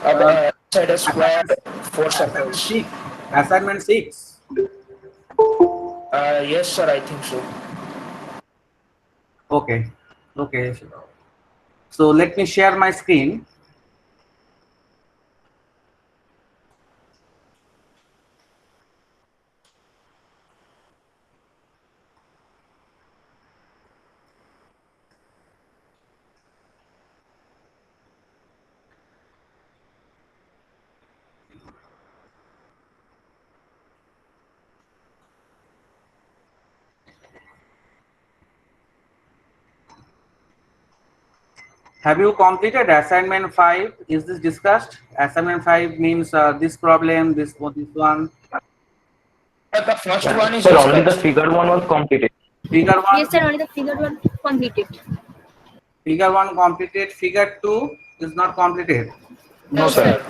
Inside a square, four Assignment circles. 6. Assignment 6. Yes, sir, I think so. Okay. Okay. So let me share my screen. Have you completed assignment 5? Is this discussed? Assignment 5 means this problem, this one. But the first Yeah. one is Sir, only the discussed. figure one was completed. Figure 1, Yes, sir. Only the figure one completed. figure 1 completed. Figure 2 is not completed. No, No, sir. sir.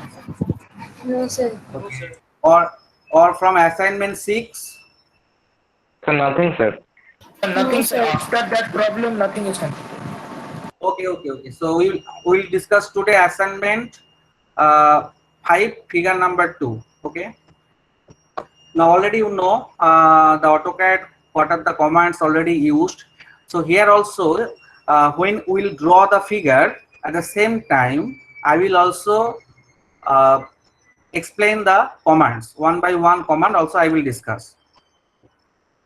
No, sir. Or or from assignment 6. So nothing, sir. No, Nothing, sir. sir. After that problem, nothing is complete. Okay. So we'll discuss today assignment 5, figure number 2. Okay. Now already you know the AutoCAD, what are the commands already used. So here also when we'll draw the figure, at the same time I will also uh, explain the commands one by one. Command also I will discuss.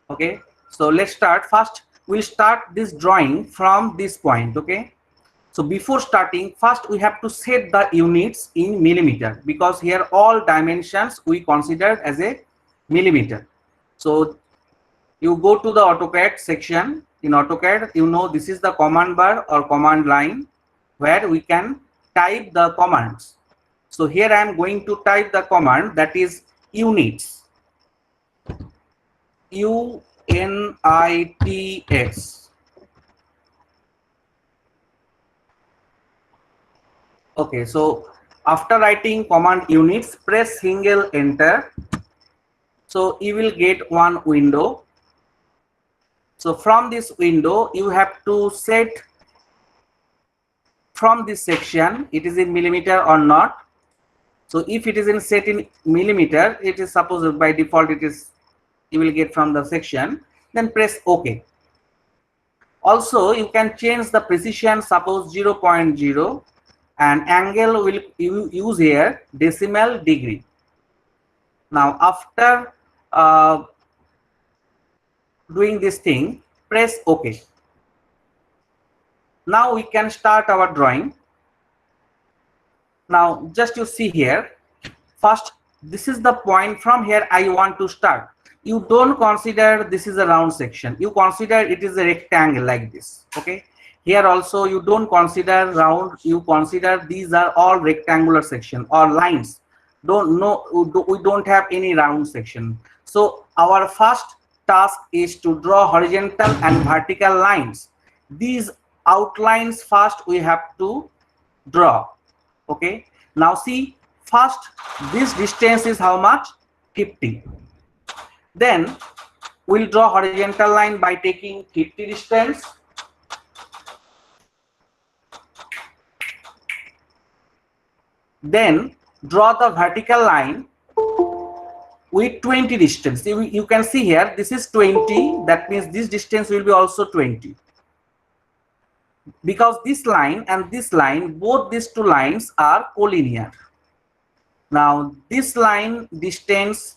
Okay, so let's start. First we'll start this drawing from this point. Okay, so before starting, first we have to set the units in millimeter, because here all dimensions we considered as a millimeter. So you go to the AutoCAD section. In AutoCAD, you know, this is the command bar or command line where we can type the commands. So here I am going to type the command, that is units. UNITS. Okay, so after writing command units, press single enter. So you will get one window. So from this window, you have to set from this section, it is in millimeter or not. So if it is in set in millimeter, it is supposed by default it is, you will get from the section, then press OK. Also you can change the precision, suppose 0.0, and angle will you use here decimal degree. Now after doing this thing, press OK. Now we can start our drawing. Now just you see here, first this is the point, from here I want to start. You don't consider this is a round section, you consider it is a rectangle like this. Okay, here also you don't consider round, you consider these are all rectangular section or lines. We don't have any round section. So our first task is to draw horizontal and vertical lines. These outlines first we have to draw. Okay, now see, first this distance is how much? 50. Then we'll draw horizontal line by taking 50 distance. Then draw the vertical line with 20 distance. You can see here, this is 20, that means this distance will be also 20. Because this line and this line, both these two lines are collinear. Now this line distance,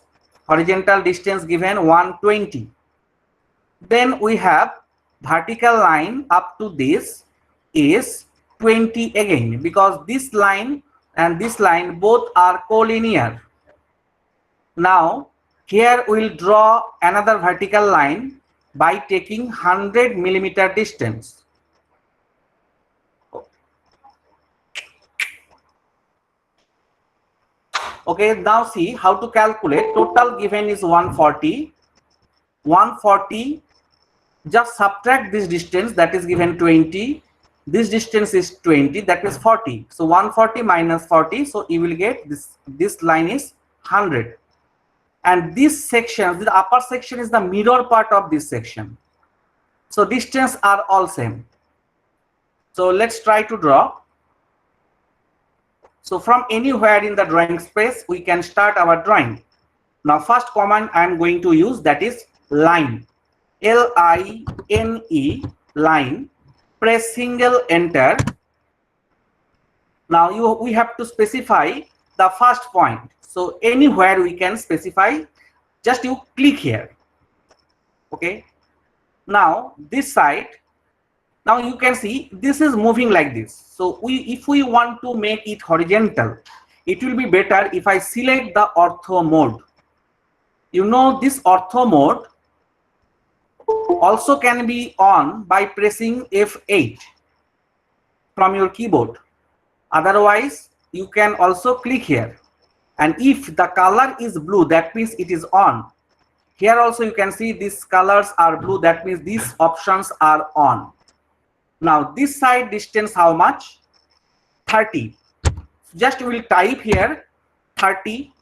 horizontal distance given 120. Then we have vertical line up to this is 20 again, because this line and this line both are collinear. Now here we'll draw another vertical line by taking 100 millimeter distance. Okay, now see how to calculate. Total given is 140. 140, just subtract this distance, that is given 20. This distance is 20, that is 40. So 140 minus 40, so you will get this line is 100. And this section, the upper section is the mirror part of this section. So distance are all same. So let's try to draw. So from anywhere in the drawing space, we can start our drawing. Now first command I am going to use, that is line. L-I-N-E, line. Press single enter. Now we have to specify the first point. So anywhere we can specify, just you click here. Okay. Now this side, now you can see this is moving like this. So if we want to make it horizontal, it will be better if I select the ortho mode. You know, this ortho mode also can be on by pressing F8 from your keyboard. Otherwise, you can also click here. And if the color is blue, that means it is on. Here also you can see these colors are blue, that means these options are on. Now this side distance how much? 30. Just we will type here 30.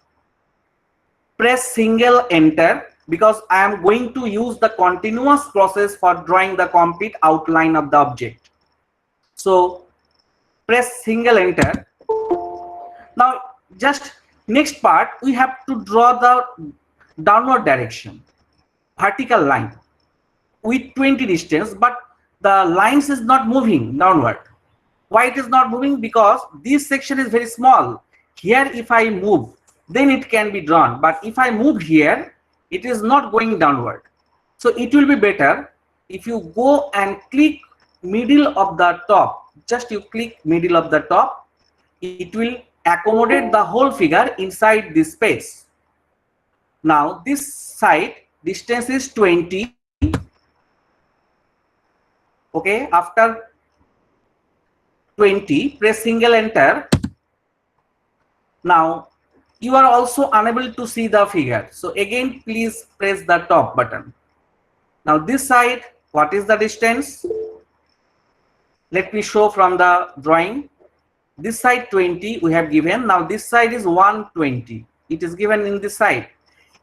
Press single enter, because I am going to use the continuous process for drawing the complete outline of the object. So press single enter. Now just next part, we have to draw the downward direction, vertical line with 20 distance, but the lines is not moving downward. Why it is not moving? Because this section is very small. Here if I move, then it can be drawn, but if I move here, it is not going downward. So it will be better if you go and click middle of the top. Just you click middle of the top, it will accommodate the whole figure inside this space. Now this side distance is 20. Okay, after 20, press single enter. Now you are also unable to see the figure. So again, please press the top button. Now this side, what is the distance? Let me show from the drawing. This side 20 we have given. Now this side is 120. It is given in this side.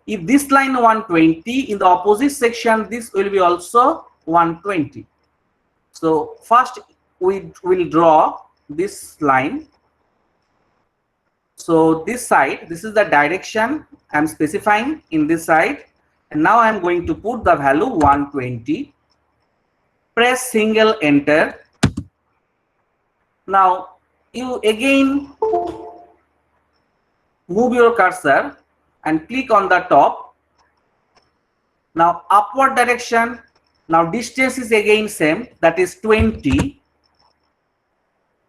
If this line 120, in the opposite section, this will be also 120. So first we will draw this line. So this side, this is the direction I am specifying in this side. And now I am going to put the value 120. Press single enter. Now you again move your cursor and click on the top. Now upward direction. Now distance is again same, that is 20.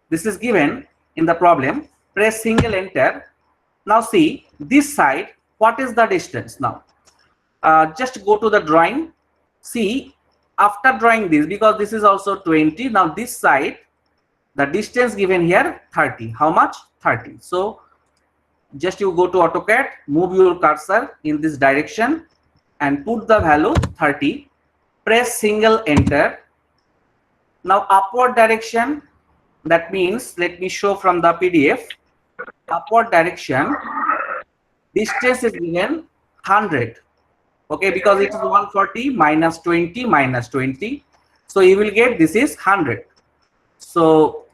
This is given in the problem. Press single enter. Now see this side, what is the distance now? Just go to the drawing. See, after drawing this, because this is also 20, now this side, the distance given here 30. How much? 30. So just you go to AutoCAD, move your cursor in this direction and put the value 30. Press single enter. Now upward direction, that means, let me show from the PDF. Upward direction, distance is given 100. Okay, because it is 140 minus 20 minus 20. So you will get this is 100. So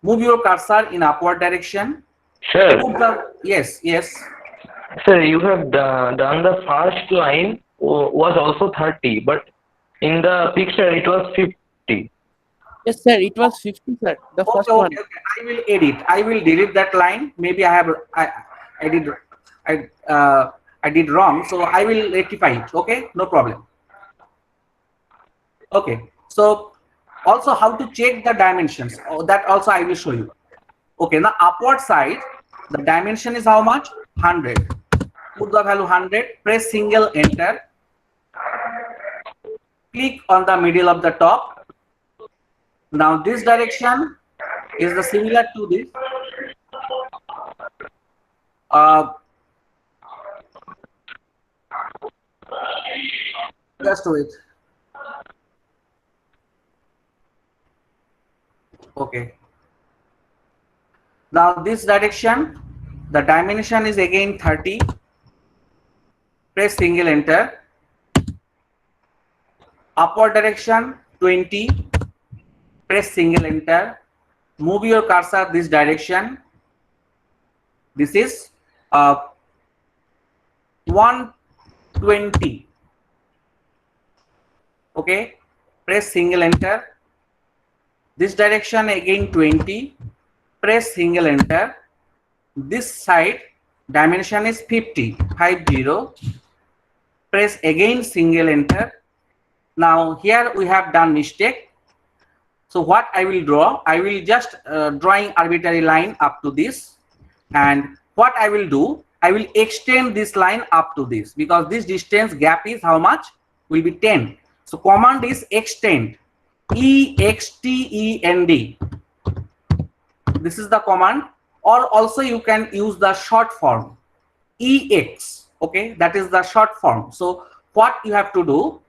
move your cursor in upward direction. Sir, Yes. sir, you have done the first line was also 30, but in the picture it was 50. Yes, sir. It was 50, sir. The first one. Okay. I will edit. I will delete that line. Maybe I did wrong. So I will rectify it. Okay, no problem. Okay. So also how to check the dimensions. That also I will show you. Okay. Now upward side, the dimension is how much? 100. Put the value 100. Press single enter. Click on the middle of the top. Now this direction is the similar to this. Just wait. Okay. Now this direction, the dimension is again 30. Press single enter. Upward direction 20. Press single enter. Move your cursor this direction This is 120. Okay, press single enter. This direction again 20, press single enter. This side dimension is 50, 50. Press again single enter. Now here we have done mistake. So what I will draw, I will just drawing arbitrary line up to this, and what I will do, I will extend this line up to this, because this distance gap is how much? Will be 10. So command is extend, EXTEND. This is the command, or also you can use the short form EX. Okay, that is the short form. So what you have to do,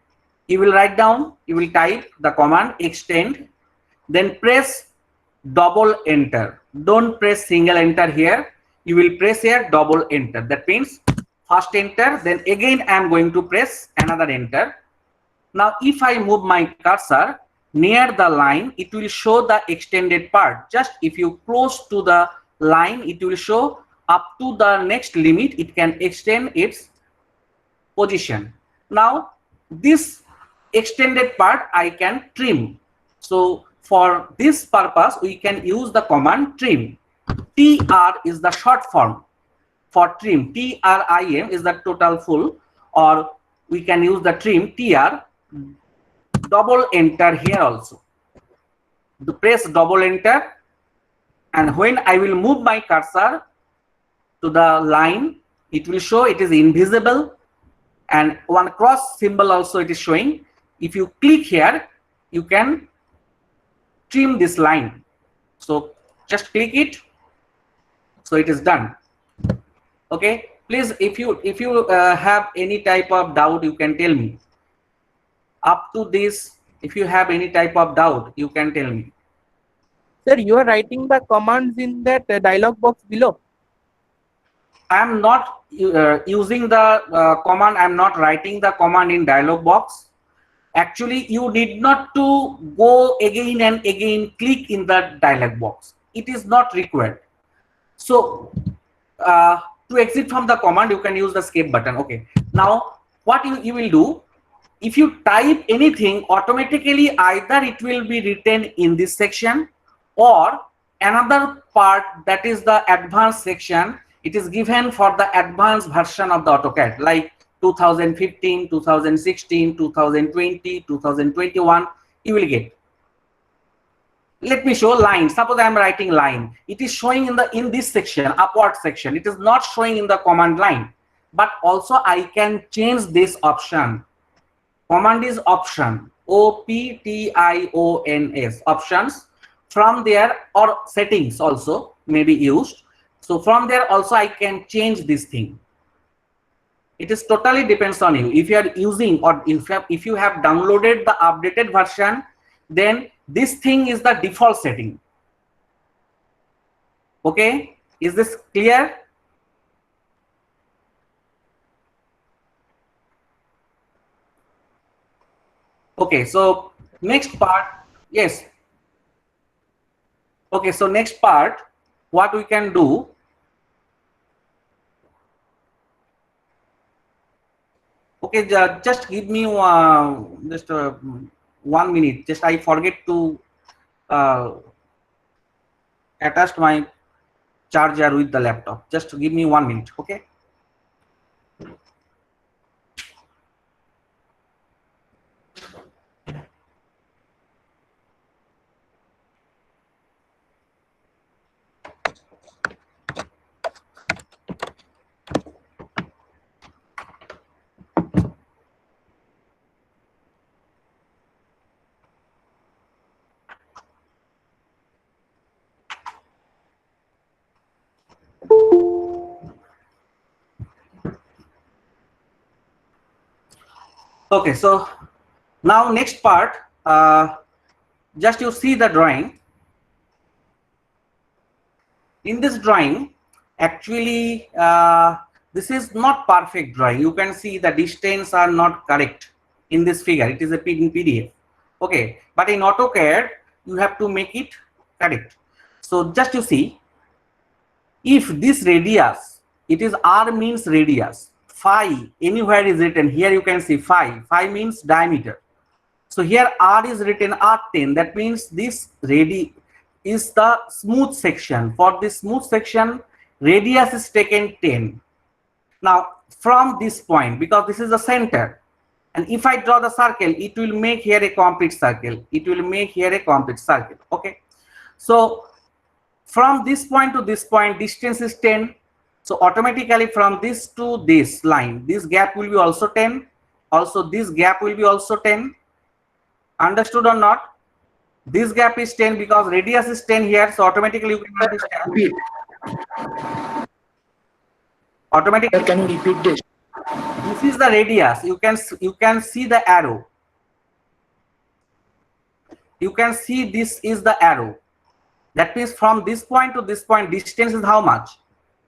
you will write down, you will type the command extend, then press double enter. Don't press single enter here. You will press here double enter. That means first enter, then again I am going to press another enter. Now if I move my cursor near the line, it will show the extended part. Just if you close to the line, it will show up to the next limit, it can extend its position. Now this extended part I can trim. So for this purpose we can use the command trim. TR is the short form for trim. TRIM is the total full, or we can use the trim TR. Double enter here also. Press double enter, and when I will move my cursor to the line, it will show it is invisible, and one cross symbol also it is showing. If you click here, you can trim this line. So just click it. So it is done. Okay, please, if you have any type of doubt, you can tell me. Up to this, if you have any type of doubt, you can tell me. Sir, you are writing the commands in that dialog box below. I am not using the command. I am not writing the command in dialog box. Actually, you need not to go again and again click in the dialog box. It is not required. So to exit from the command, you can use the escape button. Okay. Now what you will do, if you type anything, automatically either it will be written in this section, or another part, that is the advanced section. It is given for the advanced version of the AutoCAD, like 2015, 2016, 2020, 2021, you will get. Let me show line. Suppose I am writing line. It is showing in this section, upward section. It is not showing in the command line. But also I can change this option. Command is option, OPTIONS, options. From there, or settings also may be used. So from there also I can change this thing. It is totally depends on you. If you are using, or if you have downloaded the updated version, then this thing is the default setting. Okay, is this clear? Okay, so next part, yes. Okay, so next part, what we can do, okay, just give me just 1 minute. Just I forget to attach my charger with the laptop. Just give me 1 minute. Okay. Okay, so now next part, just you see the drawing. In this drawing, actually, this is not perfect drawing. You can see the distance are not correct in this figure. It is a PDF. Okay, but in AutoCAD, you have to make it correct. So just you see, if this radius, it is r means radius, phi anywhere is written here, you can see phi means diameter. So here r is written r10, that means this radius is the smooth section. For this smooth section, radius is taken 10. Now from this point, because this is the center, and if I draw the circle, it will make here a complete circle. It will make here a complete circle. Okay. So from this point to this point, distance is 10. So automatically from this to this line, this gap will be also 10. Also this gap will be also 10. Understood or not? This gap is 10 because radius is 10 here. So automatically you can understand. Repeat. Automatically, Can you repeat this? this is the radius. You can see the arrow. You can see this is the arrow. That means from this point to this point, distance is how much?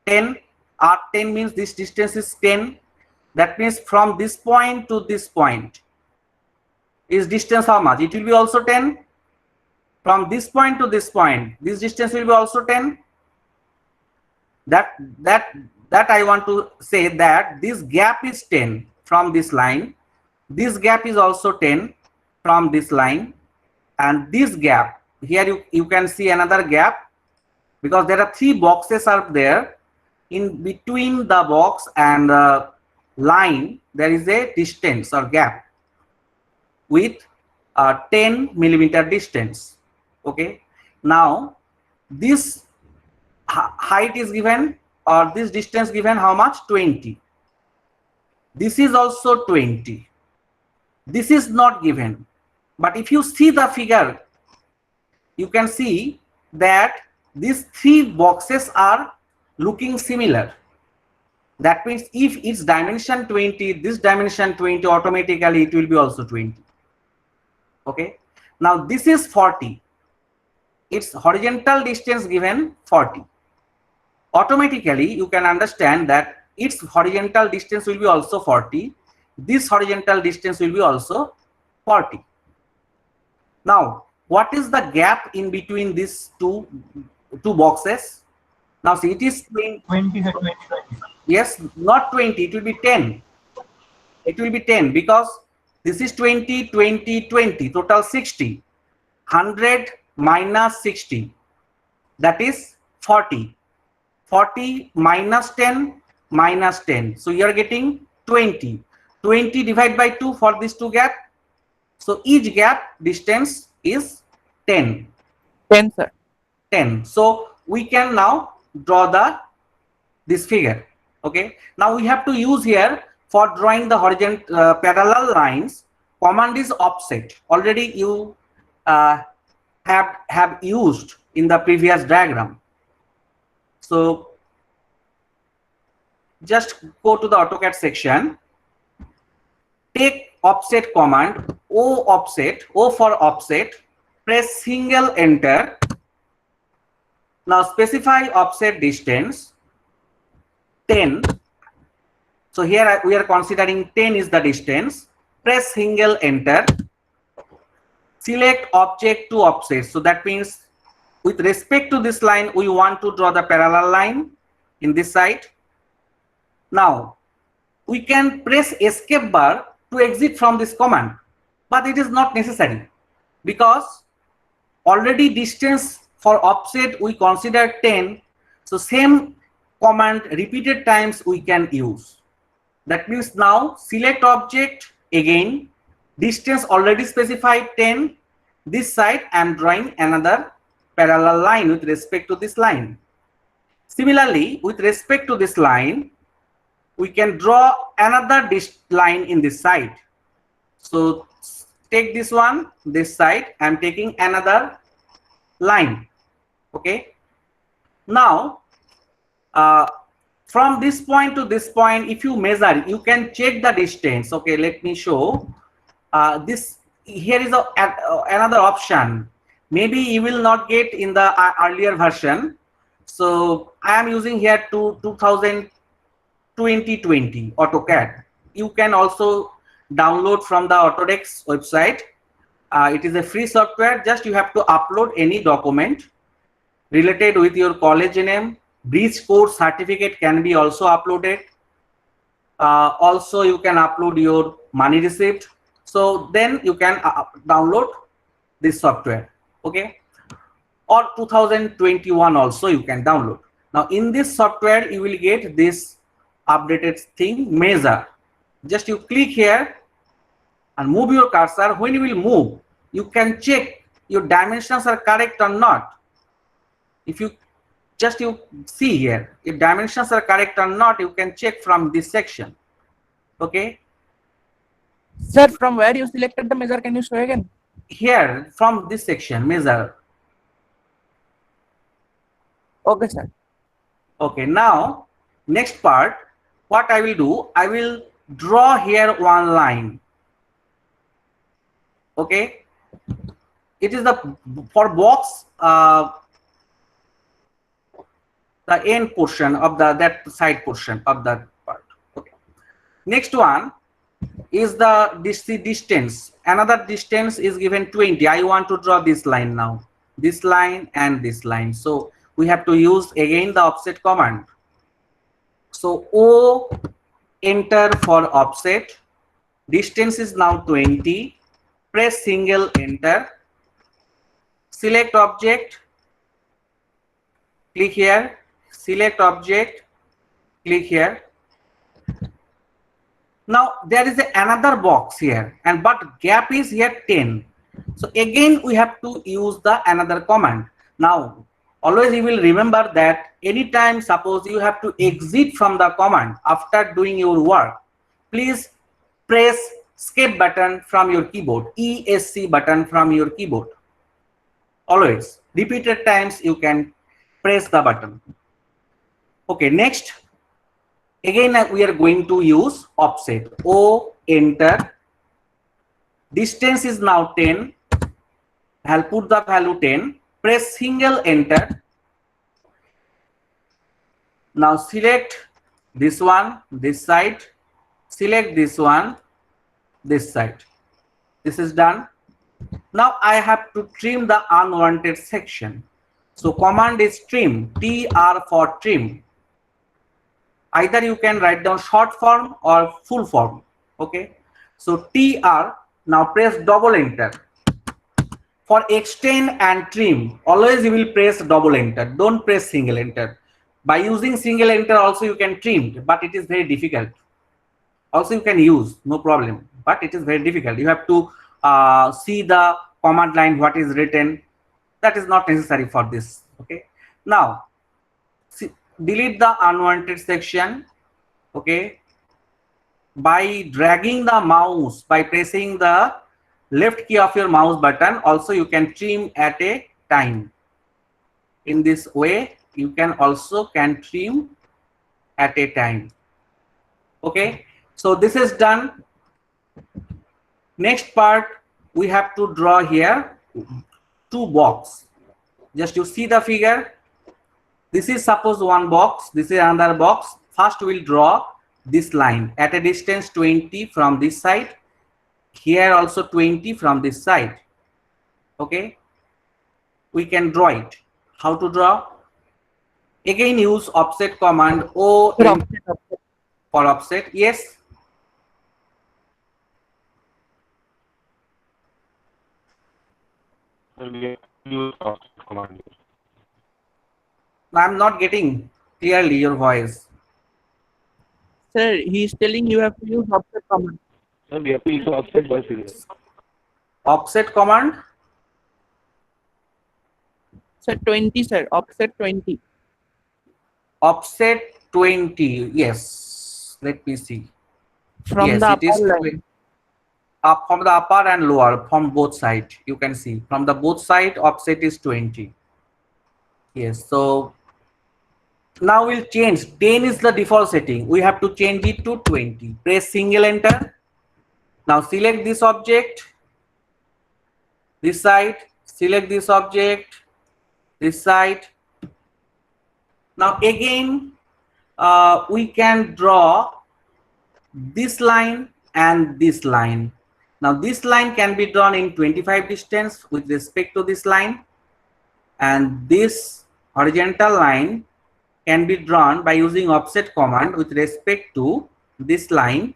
10. R10 means this distance is 10. That means from this point to this point is distance how much? It will be also 10. From this point to this point, this distance will be also 10. That I want to say that this gap is 10 from this line. This gap is also 10 from this line. And this gap, here you can see another gap, because there are 3 boxes are there. In between the box and the line, there is a distance or gap with 10 millimeter distance. Okay. Now this height is given, or this distance given how much? 20. This is also 20. This is not given. But if you see the figure, you can see that these 3 boxes are looking similar. That means if its dimension 20, this dimension 20, automatically it will be also 20. Okay. Now this is 40. Its horizontal distance given 40. Automatically you can understand that its horizontal distance will be also 40. This horizontal distance will be also 40. Now what is the gap in between these two boxes? Now see, it is 20. Yes, not 20, it will be 10. It will be 10 because this is 20, 20, 20, total 60. 100 minus 60, that is 40. 40 minus 10 minus 10. So you are getting 20. 20 divided by 2 for these 2 gap. So each gap distance is 10. 10, sir. 10. So we can now draw this figure. Okay. Now we have to use here for drawing the horizontal parallel lines. Command is offset. Already you have used in the previous diagram. So just go to the AutoCAD section. Take offset command. O offset. O for offset. Press single enter. Now specify offset distance 10. So here we are considering 10 is the distance. Press single enter. Select object to offset. So that means with respect to this line, we want to draw the parallel line in this side. Now we can press escape bar to exit from this command, but it is not necessary because already distance for offset we consider 10. So same command repeated times we can use. That means now select object again, distance already specified 10. This side I am drawing another parallel line with respect to this line. Similarly, with respect to this line, we can draw another line in this side. So take this one, this side, I am taking another line. Okay. Now from this point to this point, if you measure, you can check the distance. Okay, let me show. This here is another option. Maybe you will not get in the earlier version. So I am using here to 2020 AutoCAD. You can also download from the Autodesk website. It is a free software. Just you have to upload any document related with your college name, Bridge course certificate can be also uploaded. Also, you can upload your money receipt. So then you can download this software. Okay. Or 2021 also you can download. Now in this software you will get this updated thing, measure. Just you click here and move your cursor. When you will move, you can check your dimensions are correct or not. If you see here, if dimensions are correct or not, you can check from this section. Okay. Sir, from where you selected the measure, can you show again? Here from this section, measure. Okay, sir. Okay, now next part, what I will do, I will draw here one line. Okay, it is the for box the end portion of that side portion of that part. Okay, next one is the distance. Another distance is given 20. I want to draw this line now, this line and this line. So we have to use again the offset command. So O, enter for offset. Distance is now 20. Press single enter. Select object. Click here. Select object. Click here. Now there is another box here, and but gap is here 10. So again we have to use the another command. Now always you will remember that anytime suppose you have to exit from the command after doing your work, please press escape button from your keyboard, ESC button from your keyboard. Always repeated times you can press the button. Okay, next again we are going to use offset. O, enter. Distance is now 10. I'll put the value 10. Press single enter. Now select this one, this side. Select this one, this side. This is done. Now I have to trim the unwanted section. So command is trim, TR for trim. Either you can write down short form or full form. Okay. So TR, now press double enter. For extend and trim, always you will press double enter. Don't press single enter. By using single enter also you can trim, but it is very difficult. Also you can use, no problem, but it is very difficult. You have to see the command line, what is written. That is not necessary for this. Okay. Now delete the unwanted section. Okay, by dragging the mouse, by pressing the left key of your mouse button, also you can trim at a time. In this way you can also trim at a time. Okay, so this is done. Next part we have to draw here two box. Just you see the figure. This is suppose one box, this is another box. First we will draw this line at a distance 20 from this side. Here also 20 from this side. Okay, we can draw it. How to draw? Again use offset command. O for offset. Yes. Use offset command. I'm not getting clearly your voice. Sir, he is telling you have to use offset command. Sir, we have to use offset by figure. Offset command. Sir, 20, sir. Offset 20. Offset 20. Yes. Let me see. From yes, the it is upper line. up from the upper and lower, from both sides. You can see from the both side offset is 20. Yes. So now we'll change. 10 is the default setting. We have to change it to 20. Press single enter. Now select this object, this side. Select this object, this side. Now again we can draw this line and this line. Now this line can be drawn in 25 distance with respect to this line, and this horizontal line can be drawn by using offset command with respect to this line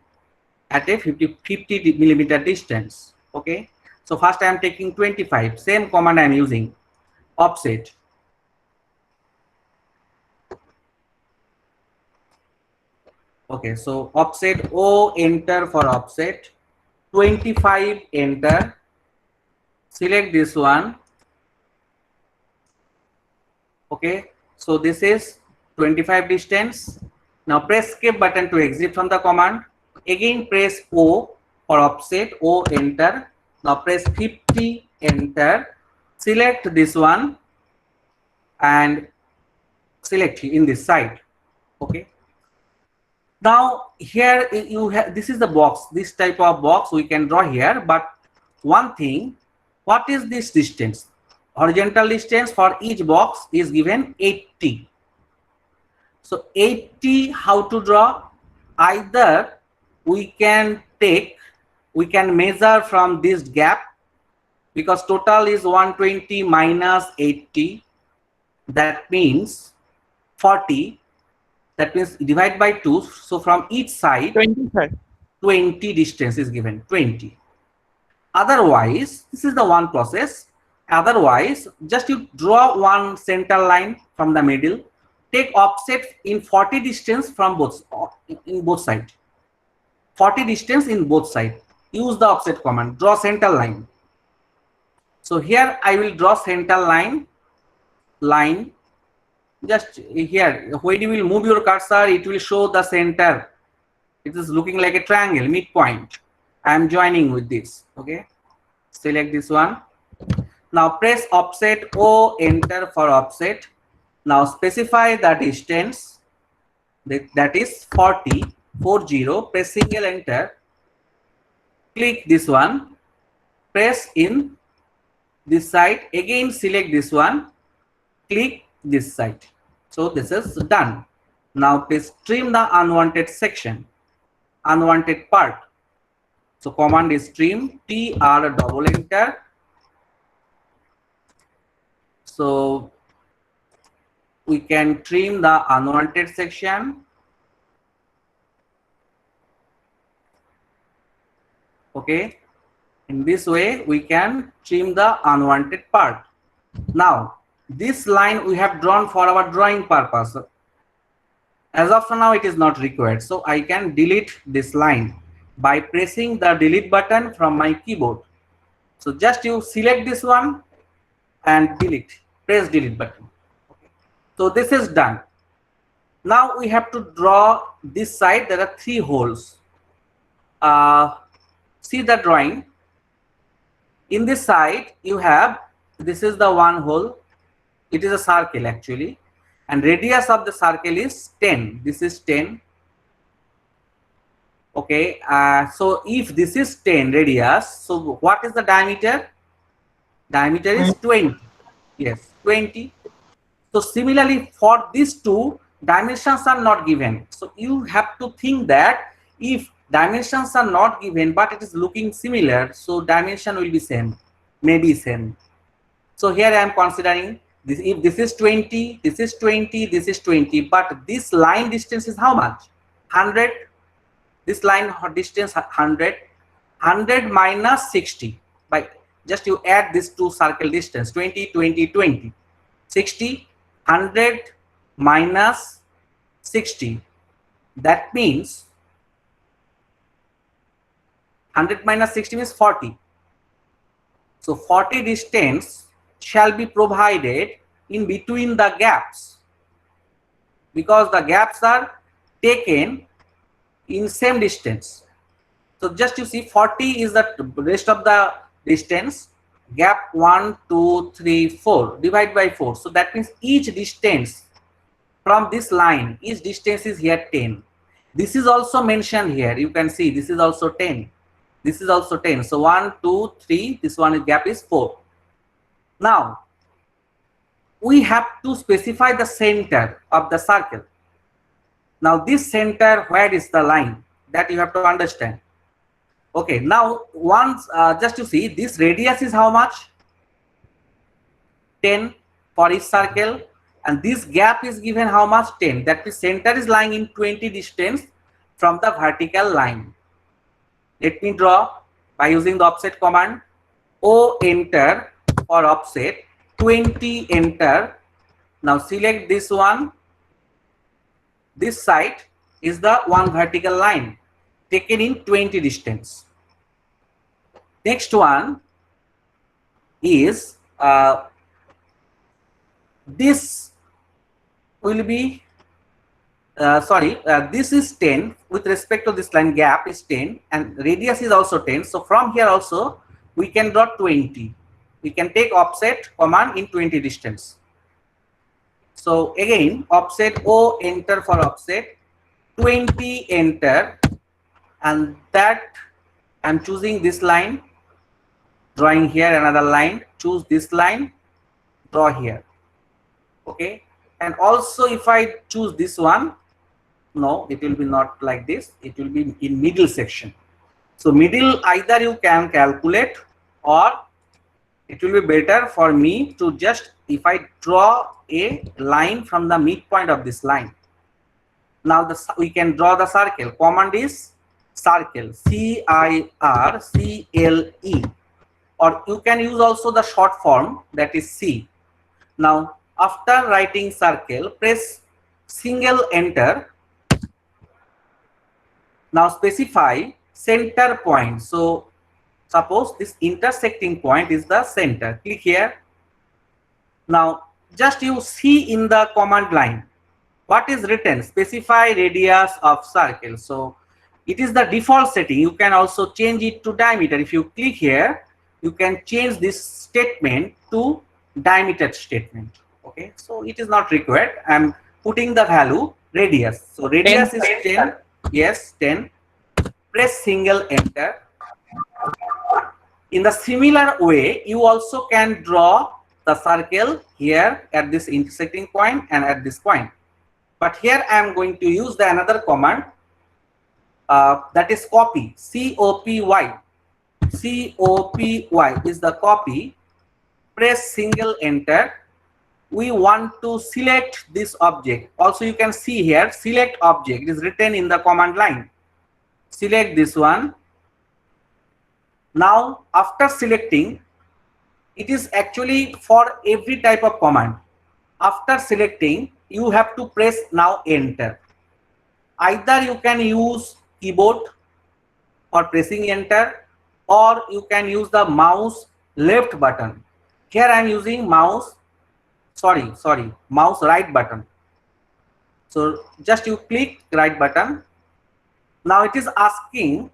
at a 50 millimeter distance. Okay, so first I am taking 25, same command I am using, offset. Okay, so offset O, enter for offset, 25, enter, select this one. Okay, so this is 25 distance. Now press escape button to exit from the command. Again press O for offset, O, enter. Now press 50, enter, select this one and select in this side. Okay, now here you have, this is the box, this type of box we can draw here, but one thing, what is this distance? Horizontal distance for each box is given 80. So 80, how to draw? Either we can measure from this gap, because total is 120 minus 80, that means 40, that means divide by 2. So from each side 25. 20 distance is given, 20. Otherwise, this is the one process. Otherwise, just you draw one center line from the middle, take offset in 40 distance from both sides. 40 distance in both sides. Use the offset command, draw center line. So here I will draw center line. Just here, when you will move your cursor, it will show the center. It is looking like a triangle, midpoint. I am joining with this. Okay, select this one. Now press offset O, enter for offset. Now specify the distance, that is 40, press single enter, click this one, press in this side, again select this one, click this side. So this is done. Now please trim the unwanted section, unwanted part. So command is trim, TR double enter. So we can trim the unwanted section. Okay, in this way we can trim the unwanted part. Now this line we have drawn for our drawing purpose. As of now it is not required, so I can delete this line by pressing the delete button from my keyboard. So just you select this one and delete, press delete button. Okay. So this is done. Now we have to draw this side. There are 3 holes. See the drawing. In this side you have, this is the one hole. It is a circle actually, and radius of the circle is 10. This is 10. Okay, so if this is 10 radius, so what is the diameter? Diameter is 20. Yes, 20. So similarly for these two, dimensions are not given. So you have to think that if dimensions are not given but it is looking similar, so dimension will be same, maybe same. So here I am considering this, if this is 20, this is 20, this is 20, but this line distance is how much? 100. This line distance 100. 100 minus 60. By just you add this two circle distance, 20, 20, 20. 60, 100 minus 60. That means 100 minus 60 means 40. So 40 distance shall be provided in between the gaps, because the gaps are taken in same distance. So just you see 40 is the rest of the distance, gap 1, 2, 3, 4, divide by 4. So that means each distance from this line, each distance is here 10. This is also mentioned here. You can see this is also 10. This is also 10. So 1, 2, 3, this one gap is 4. Now we have to specify the center of the circle. Now this center, where is the line? That you have to understand. Okay, now once just to see, this radius is how much? 10 for each circle, and this gap is given how much? 10. That means center is lying in 20 distance from the vertical line. Let me draw by using the offset command. O enter for offset, 20 enter. Now select this one. This side is the one vertical line taken in 20 distance. Next one is this will be this is 10 with respect to this line. Gap is 10 and radius is also 10. So from here also we can draw 20. We can take offset command in 20 distance. So again offset O enter for offset, 20 enter, and that I'm choosing this line, drawing here another line, choose this line, draw here. Okay, and also if I choose this one, no, it will be not like this, it will be in middle section. So middle either you can calculate, or it will be better for me to just, if I draw a line from the midpoint of this line. Now we can draw the circle. Command is circle, CIRCLE, or you can use also the short form, that is C. Now after writing circle, press single enter. Now specify center point. So suppose this intersecting point is the center. Click here. Now just you see in the command line what is written, specify radius of circle. So it is the default setting. You can also change it to diameter. If you click here, you can change this statement to diameter statement. Okay, so it is not required. I'm putting the value radius. So radius is 10. Yes, 10. Press single enter. In the similar way, you also can draw the circle here at this intersecting point and at this point. But here I am going to use the another command, that is copy, COPY. COPY is the copy. Press single enter. We want to select this object. Also you can see here, select object. It is written in the command line. Select this one. Now after selecting, it is actually for every type of command. After selecting, you have to press now enter. Either you can use keyboard for pressing enter, or you can use the mouse left button. Here I am using mouse right button. So just you click right button. Now it is asking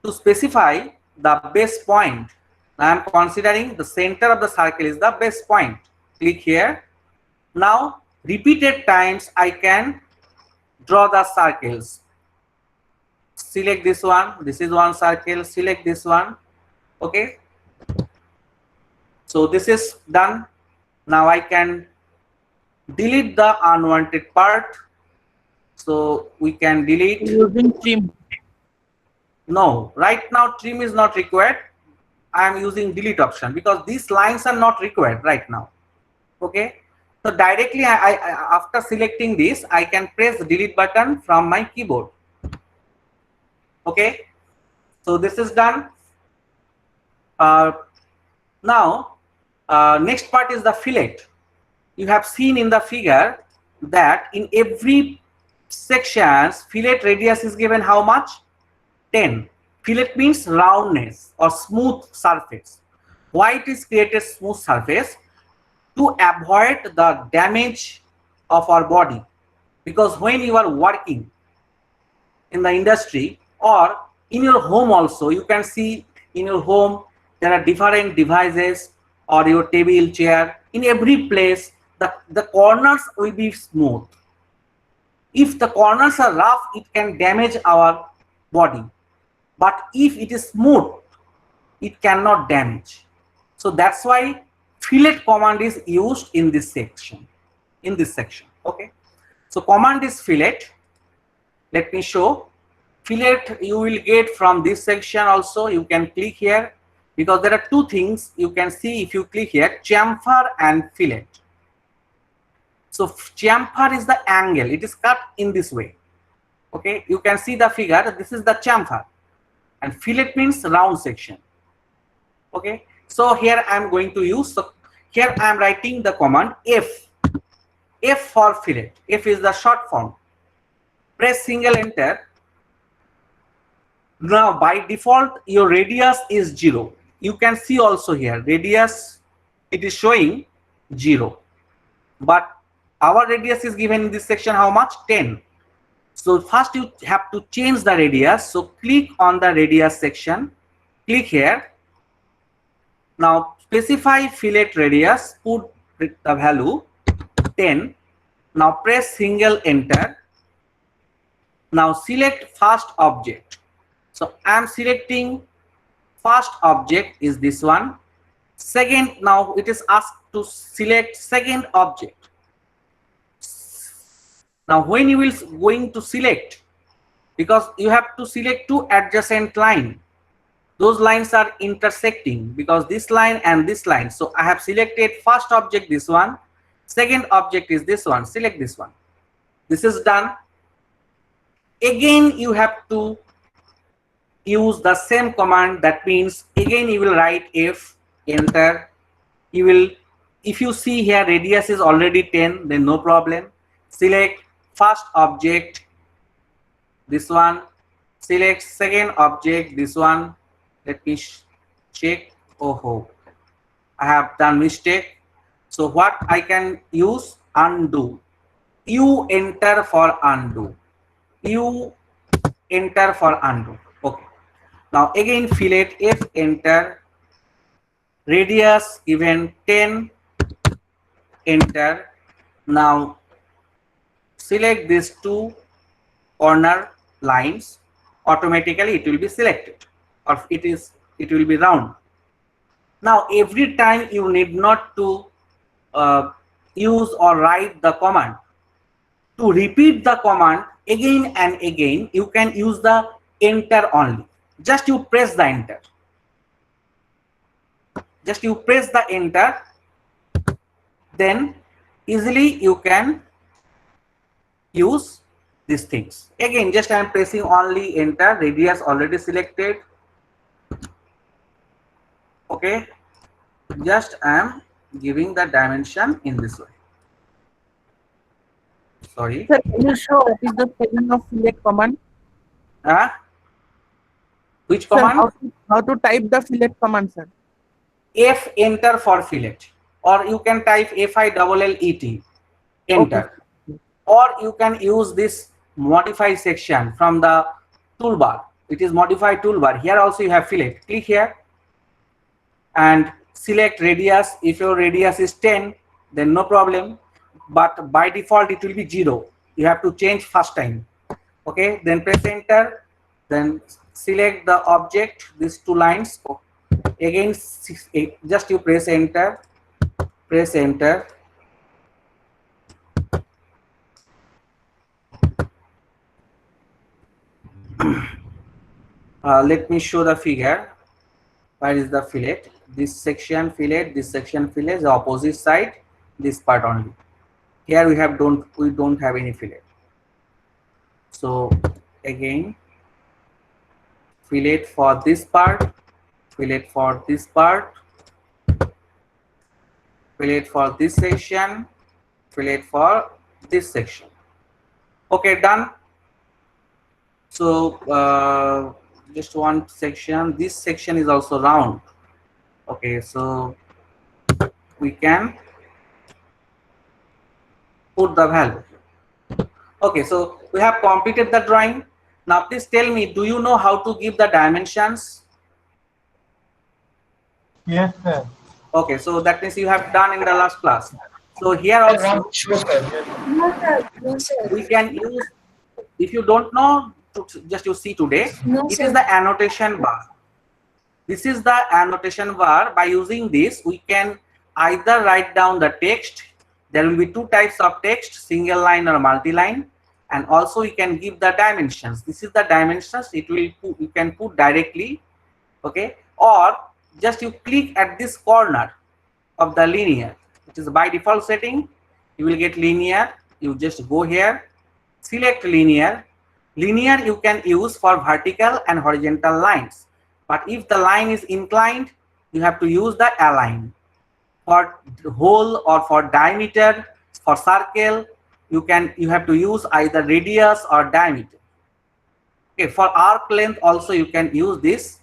to specify the base point. I am considering the center of the circle is the base point. Click here. Now repeated times I can draw the circles. Select this one. This is one circle. Select this one. Okay. So this is done. Now I can delete the unwanted part. So we can delete. Using trim. No, right now trim is not required. I am using delete option because these lines are not required right now. Okay. So directly after selecting this, I can press the delete button from my keyboard. Okay. So this is done. Now next part is the fillet. You have seen in the figure that in every sections fillet radius is given how much? 10. Fillet means roundness or smooth surface. Why it is created smooth surface? To avoid the damage of our body. Because when you are working in the industry or in your home also, you can see in your home there are different devices or your table, chair. In every place, the corners will be smooth. If the corners are rough, it can damage our body. But if it is smooth, it cannot damage. So that's why fillet command is used in this section. Okay. So command is fillet. Let me show. Fillet you will get from this section also. You can click here because there are two things you can see if you click here: chamfer and fillet. So chamfer is the angle. It is cut in this way. Okay, you can see the figure. This is the chamfer, and fillet means round section. Okay, so here I am going to use. So here I am writing the command F. F for fillet. F is the short form. Press single enter. Now by default your radius is 0. You can see also here radius, it is showing 0, but our radius is given in this section how much? 10. So first you have to change the radius. So click on the radius section, click here. Now specify fillet radius, put the value 10. Now press single enter. Now select first object. So I am selecting first object is this one. Second, now it is asked to select second object. Now when you will going to select, because you have to select two adjacent line, those lines are intersecting because this line and this line. So I have selected first object this one, second object is this one, select this one. This is done. Again you have to use the same command. That means again you will write F, enter. You will, if you see here radius is already 10, then no problem. Select first object, this one. Select second object, this one. Let me check. Oh, I have done mistake. So what I can use? Undo. You enter for undo. You enter for undo. Okay. Now again fillet, F, enter. Radius given 10, enter. Now select these two corner lines. Automatically it will be selected, or it will be round. Now every time you need not to use or write the command. To repeat the command again and again, you can use the enter only. Just you press the enter. Just you press the enter, then easily you can use these things. Again, just I am pressing only enter. Radius already selected. Okay, just I am giving the dimension in this way. Sorry. Sir, can you show what is the spelling of fillet command? Which Sir, command? how to type the fillet command, sir? F, enter for fillet, or you can type FILLET, enter. Okay. Or you can use this modify section from the toolbar. It is modify toolbar. Here also you have fillet. Click here and select radius. If your radius is 10, then no problem, but by default it will be 0. You have to change first time. Okay, then press enter, then select the object, these two lines. Again just you press enter, press enter. Let me show the figure. Where is the fillet? This section fillet, this section fillet, the opposite side, this part only. Here we don't have any fillet. So again, fillet for this part, fillet for this part, fillet for this section, fillet for this section. Okay, done. So just one section. This section is also round. Okay, so we can put the value. Okay, so we have completed the drawing. Now please tell me, do you know how to give the dimensions? Yes, sir. Okay, so that means you have done in the last class. So here also Sure, sir. No, sir. No, sir. we can use, if you don't know, just you see today, No, it sir. is the annotation bar. This is the annotation bar. By using this, we can either write down the text. There will be two types of text, single line or multi-line, and also you can give the dimensions. This is the dimensions. It will you can put directly, okay, or just you click at this corner of the linear, which is by default setting. you will get linear. You just go here, select linear. Linear you can use for vertical and horizontal lines, but if the line is inclined, you have to use the align. For hole or for diameter, for circle, you have to use either radius or diameter. Okay, for arc length also you can use this.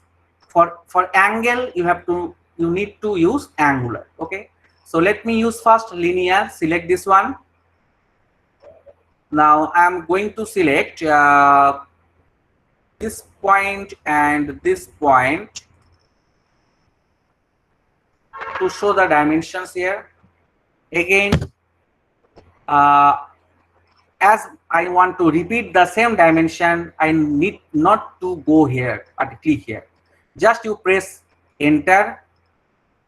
For angle you need to use angular. Okay, so let me use first linear. Select this one. Now I'm going to select this point and this point to show the dimensions here. Again, as I want to repeat the same dimension, I need not to go here or click here. Just you press enter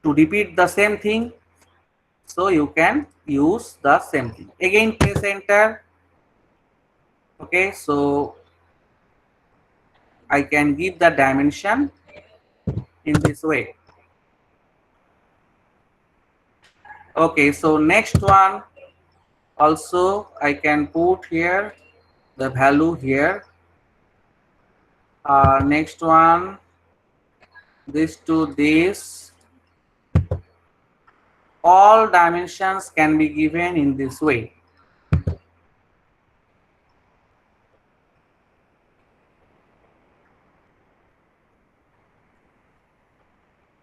to repeat the same thing. So you can use the same thing. Again, press enter. Okay, so I can give the dimension in this way. Okay, so next one also I can put here the value here. Next one, this to this. All dimensions can be given in this way.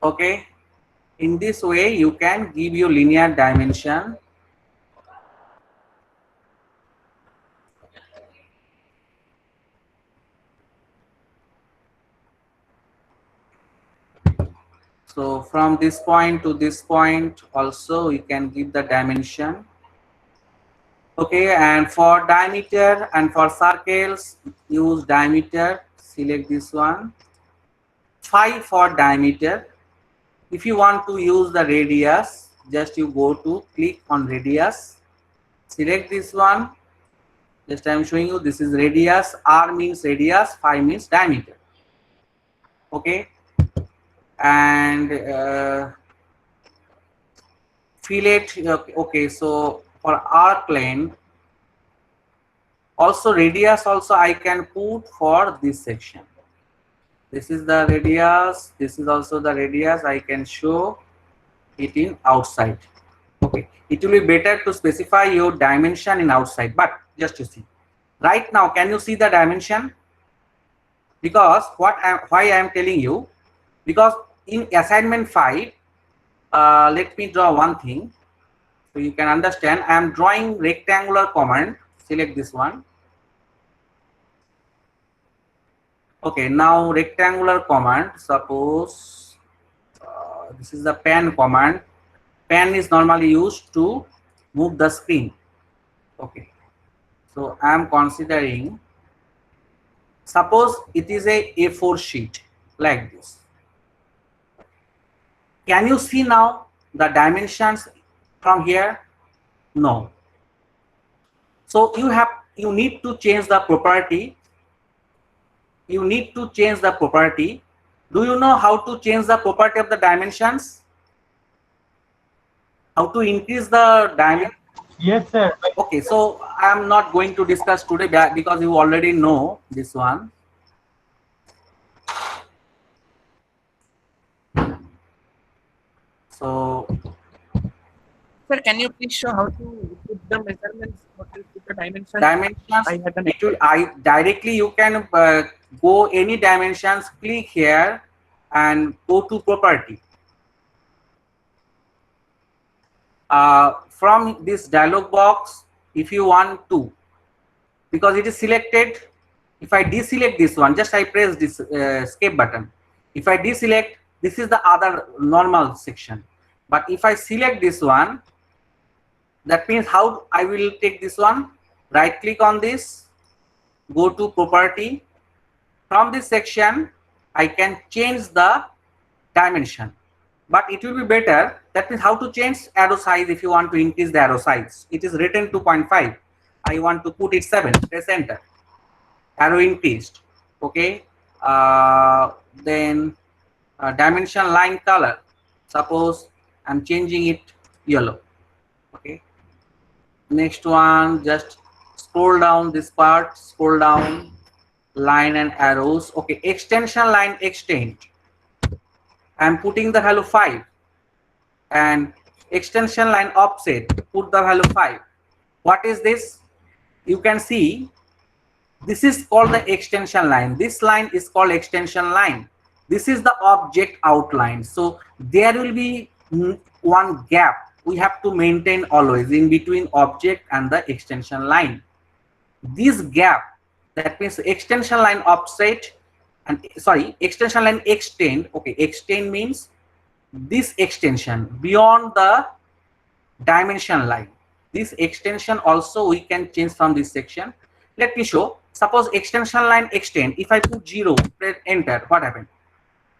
Okay, in this way you can give your linear dimension. So from this point to this point also you can give the dimension. Okay, and for diameter and for circles use diameter. Select this one. 5 for diameter. If you want to use the radius, just you go to click on radius. Select this one. Just I am showing you this is radius. R means radius, 5 means diameter. Okay, and fillet. Okay, so for arc length also radius also I can put for this section. This is the radius, this is also the radius. I can show it in outside. Okay, it will be better to specify your dimension in outside, but just to see right now, can you see the dimension? Because why I am telling you, because in assignment 5, let me draw one thing so you can understand. I am drawing rectangular command. Select this one. Okay, now rectangular command. Suppose this is the pan command. Pan is normally used to move the screen. Okay, so I am considering, suppose it is a A4 sheet like this. Can you see now the dimensions from here? No. So you need to change the property. You need to change the property. Do you know how to change the property of the dimensions? How to increase the dimension? Yes, sir. Okay, so I am not going to discuss today because you already know this one. So, Sir, can you please show how to put the measurements, what to put the dimensions? dimensions, I had an it will, directly you can go any dimensions, click here and go to property. From this dialog box, if you want to, because it is selected, if I deselect this one, just I press this escape button. If I deselect, this is the other normal section. But if I select this one, that means how I will take this one, right click on this, go to property. From this section, I can change the dimension. But it will be better, that means how to change arrow size. If you want to increase the arrow size, it is written 2.5. I want to put it 7, press enter. Arrow increased. Okay, then dimension line color, suppose I'm changing it yellow. Okay, Next one, just scroll down this part, scroll down, line and arrows. Okay, extension line extend. I'm putting the value 5, and extension line offset, put the value 5. What is this? You can see this is called the extension line. This line is called extension line. This is the object outline. So there will be one gap we have to maintain always in between object and the extension line. This gap, that means extension line offset and extension line extend. Okay, extend means this extension beyond the dimension line. This extension also we can change from this section. Let me show. Suppose extension line extend. If I put 0, press enter, what happened?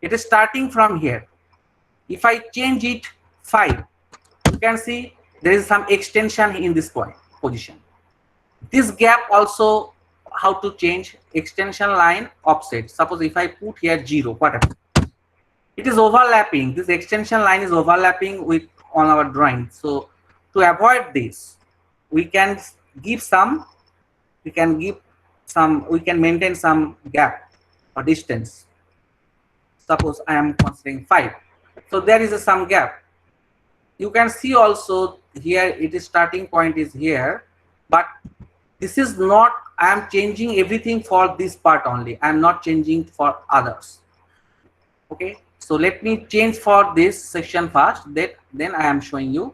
It is starting from here. If I change it 5, you can see there is some extension in this point position. This gap also, how to change extension line offset. Suppose if I put here 0, what happens? It is overlapping. This extension line is overlapping with on our drawing. So to avoid this, we can give some, we can maintain some gap or distance. Suppose I am considering 5. So there is some gap. You can see also here it is starting point is here, but this is not, I am changing everything for this part only. I am not changing for others. Okay, so let me change for this section first, then I am showing you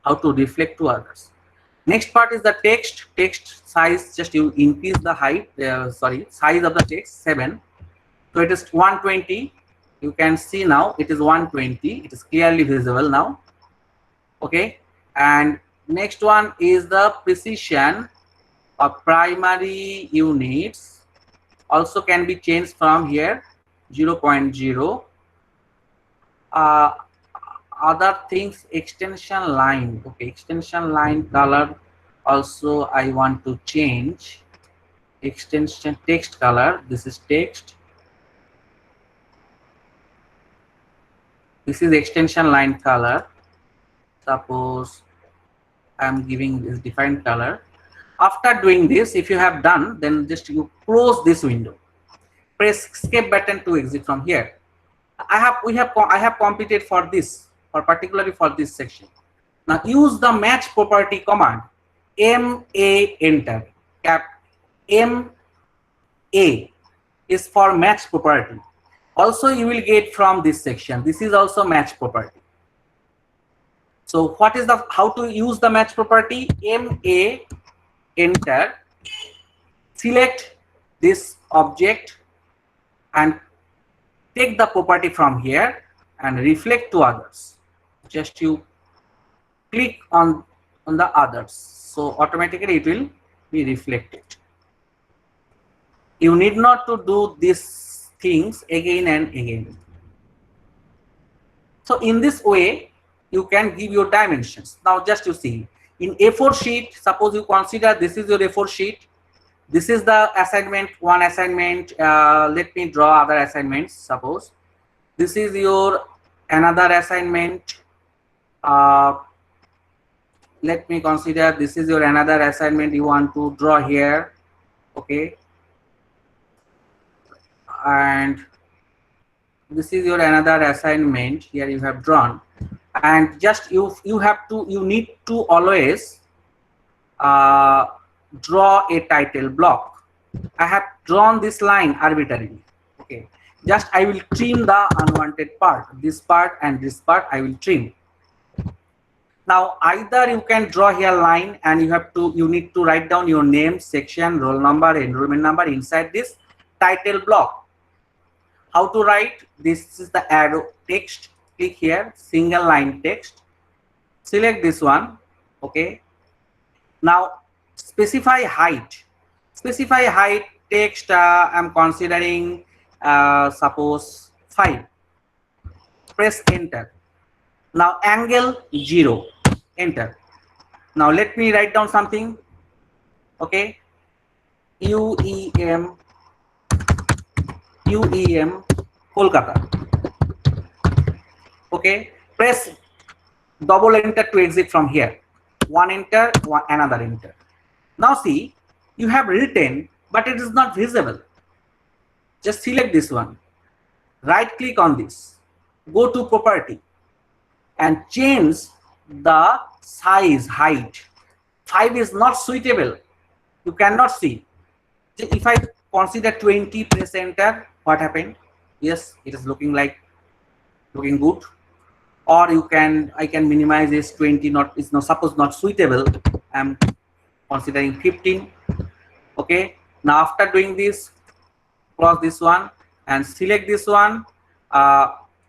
how to reflect to others. Next part is the text. Text size, just you increase the height, size of the text 7. So it is 120. You can see now it is 120. It is clearly visible now. Okay, and next one is the precision of primary units. Also can be changed from here 0.0. Other things, extension line. Okay, extension line color also I want to change. Extension text color. This is text. This is extension line color. Suppose I'm giving this different color. After doing this, if you have done, then just you close this window. Press escape button to exit from here. I have completed for this, or particularly for this section. Now use the match property command. MA enter. MA is for match property. Also you will get from this section. This is also match property. So what is the, how to use the match property? MA enter. Select this object and take the property from here and reflect to others. Just you click on the others. So automatically it will be reflected. You need not to do these things again and again. So in this way, you can give your dimensions. Now just you see, in A4 sheet, suppose you consider this is your A4 sheet. This is the assignment, one assignment. Let me draw other assignments. Suppose this is your another assignment. Let me consider this is your another assignment you want to draw here. Okay. And this is your another assignment here you have drawn. And just you need to always draw a title block. I have drawn this line arbitrarily. Okay, just I will trim the unwanted part. This part and this part I will trim. Now either you can draw here line and you need to write down your name, section, roll number, enrollment number inside this title block. How to write? This is the arrow text. Click here, single line text. Select this one. Okay. Now specify height. Specify height text. I'm considering suppose 5. Press enter. Now angle 0. Enter. Now let me write down something. Okay. UEM Kolkata. Okay, press double enter to exit from here. one enter, another enter. Now see, you have written, but it is not visible. Just select this one, right click on this, go to property and change the size, height. 5 is not suitable, you cannot see. If I consider 20, press enter, what happened? Yes, it is looking good. Or I can minimize this. 20 not is not, suppose not suitable, I'm considering 15. Okay, now after doing this, close this one and select this one,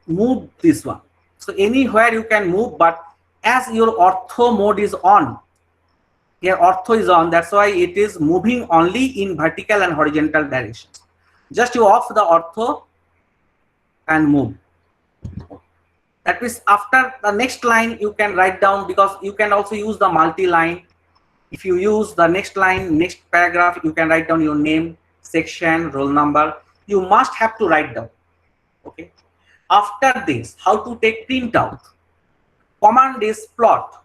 move this one. So anywhere you can move, but as your ortho mode is on, here ortho is on, that's why it is moving only in vertical and horizontal directions. Just you off the ortho and move. That means after the next line you can write down, because you can also use the multi-line. If you use the next line, next paragraph, you can write down your name, section, roll number. You must have to write down. Okay. After this, how to take printout? Command is plot.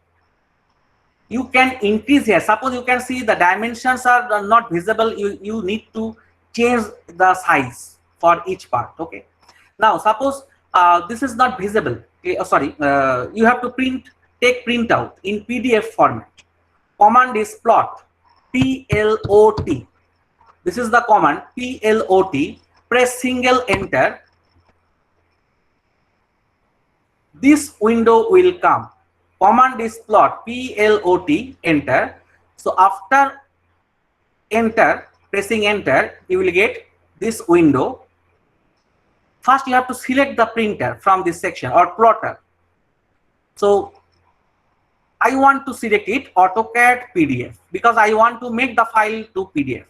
You can increase here. Suppose you can see the dimensions are not visible. You need to change the size for each part. Okay. Now suppose this is not visible. Okay, you have to take printout in PDF format. Command is plot, P-L-O-T. This is the command, P-L-O-T. Press single enter. This window will come. Command is plot, P-L-O-T, enter. So after pressing enter, you will get this window. First you have to select the printer from this section, or plotter. So I want to select it AutoCAD PDF, because I want to make the file to PDF.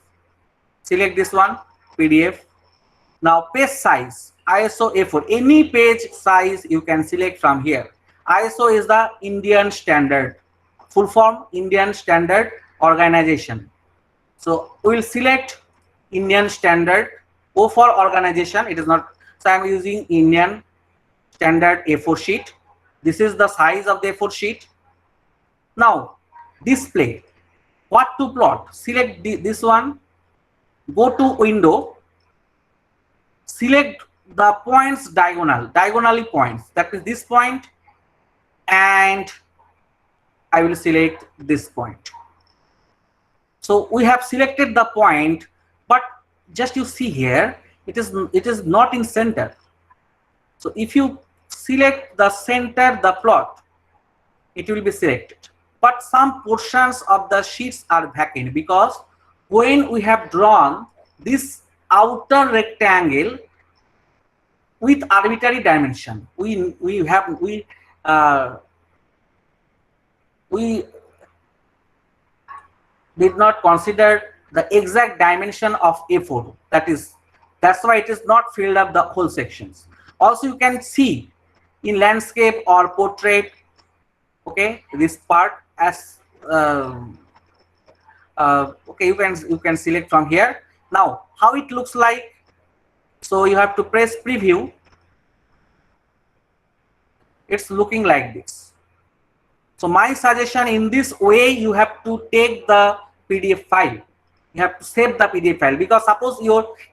Select this one, PDF. Now page size, ISO A4, any page size you can select from here. ISO is the Indian standard, full form Indian Standard Organization. So we will select Indian Standard. O for organization, it is not, so I am using Indian Standard A4 sheet. This is the size of the A4 sheet. Now display, what to plot? Select this one, go to window, select the points diagonally points, that is this point, and I will select this point. So we have selected the point, but just you see here, it is not in center. So if you select the center, the plot, it will be selected. But some portions of the sheets are vacant, because when we have drawn this outer rectangle with arbitrary dimension, we did not consider the exact dimension of A4. That's why it is not filled up the whole sections. Also you can see in landscape or portrait, okay, this part as okay, you can select from here. Now how it looks like, so you have to press preview. It's looking like this. So my suggestion, in this way you have to take the PDF file. You have to save the PDF file, because suppose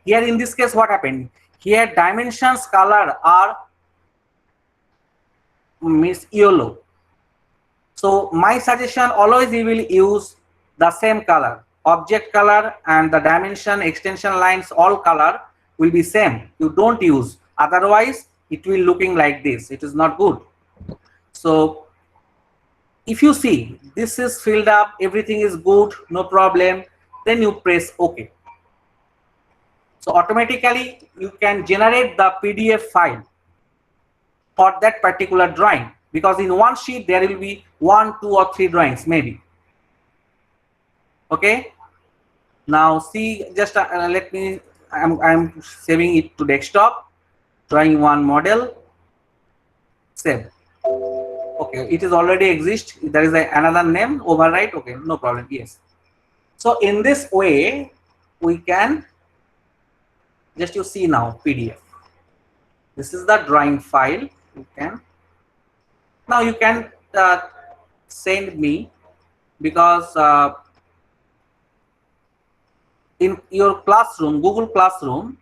here in this case what happened, here dimensions color are yellow. So my suggestion, always you will use the same color, object color, and the dimension, extension lines, all color will be same. You don't use, otherwise it will looking like this. It is not good. So if you see this is filled up, everything is good, no problem, then you press OK. So automatically you can generate the PDF file for that particular drawing, because in one sheet there will be 1, 2, or 3 drawings maybe. Okay. Now see, just let me, I'm saving it to desktop, drawing one model, save. Okay, it is already exist. There is another name, overwrite. Okay, no problem. Yes. So in this way we can, just you see now PDF. This is the drawing file. You can, now you can send me because in your classroom, Google Classroom,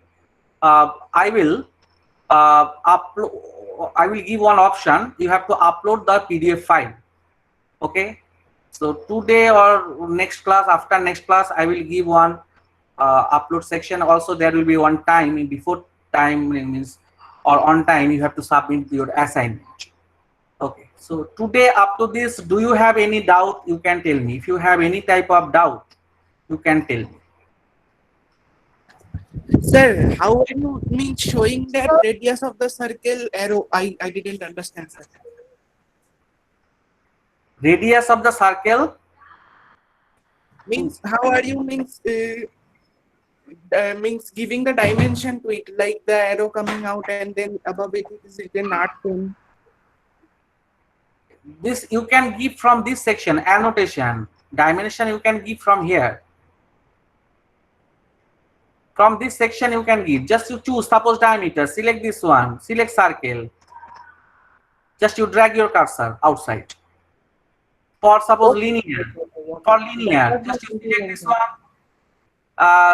I will I will give one option. You have to upload the PDF file. Okay. So today or next class, after next class, I will give one upload section. Also, there will be one time before time means or on time you have to submit your assignment. Okay. So today up to this, do you have any doubt? You can tell me. If you have any type of doubt, you can tell me. Sir, how are you mean showing that radius of the circle arrow? I didn't understand, sir. Radius of the circle. Means how are you means giving the dimension to it, like the arrow coming out and then above it is written R10. This you can give from this section, annotation. Dimension you can give from here. From this section you can give. Just you choose, suppose diameter, select this one, select circle. Just you drag your cursor outside. For suppose linear, for linear, just you select this one.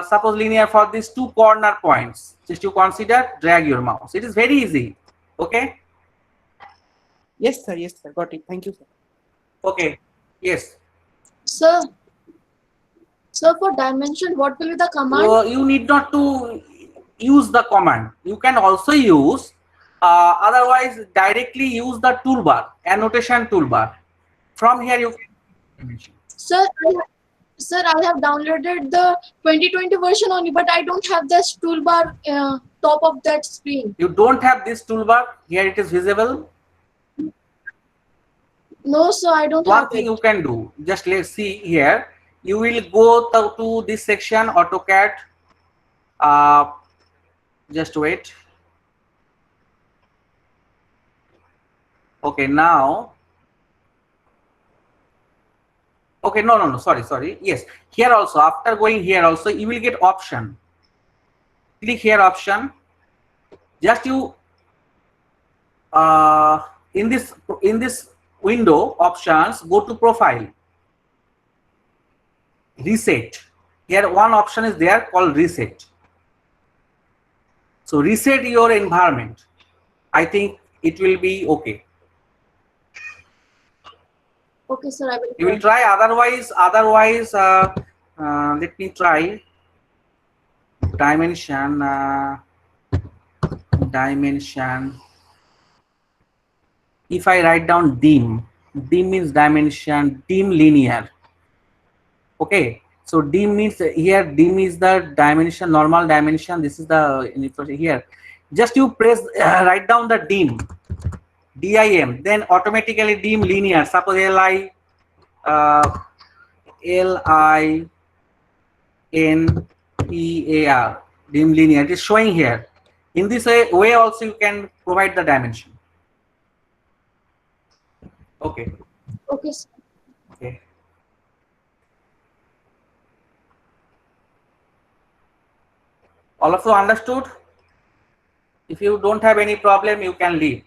Suppose linear for these two corner points. Just you consider, drag your mouse. It is very easy. Okay. Yes, sir. Yes, sir. Got it. Thank you, sir. Okay. Yes. Sir, for dimension, what will be the command? You need not to use the command. You can also use, otherwise directly use the toolbar, annotation toolbar. From here you can. Sir, I have downloaded the 2020 version only, but I don't have this toolbar top of that screen. You don't have this toolbar. Here it is visible. No, sir, I don't One have thing it. you can do, just let's see here. You will go to this section, AutoCAD. Just wait. Okay, now. Okay, no, sorry. Yes, here also, after going here also, you will get option. Click here option. Just you in this window options, go to profile, reset. Here one option is there called reset. So reset your environment. I think it will be okay. Okay, sir, I will. You will try. Otherwise, let me try dimension. Dimension. If I write down dim means dimension, dim linear. Okay, so dim means here dim is the dimension, normal dimension. This is the here. Just you press write down the dim, dim, then automatically dim linear. Suppose li LINEAR, dim linear. It is showing here. In this way also you can provide the dimension. Okay. Okay, sir. Okay. All of you understood? If you don't have any problem, you can leave.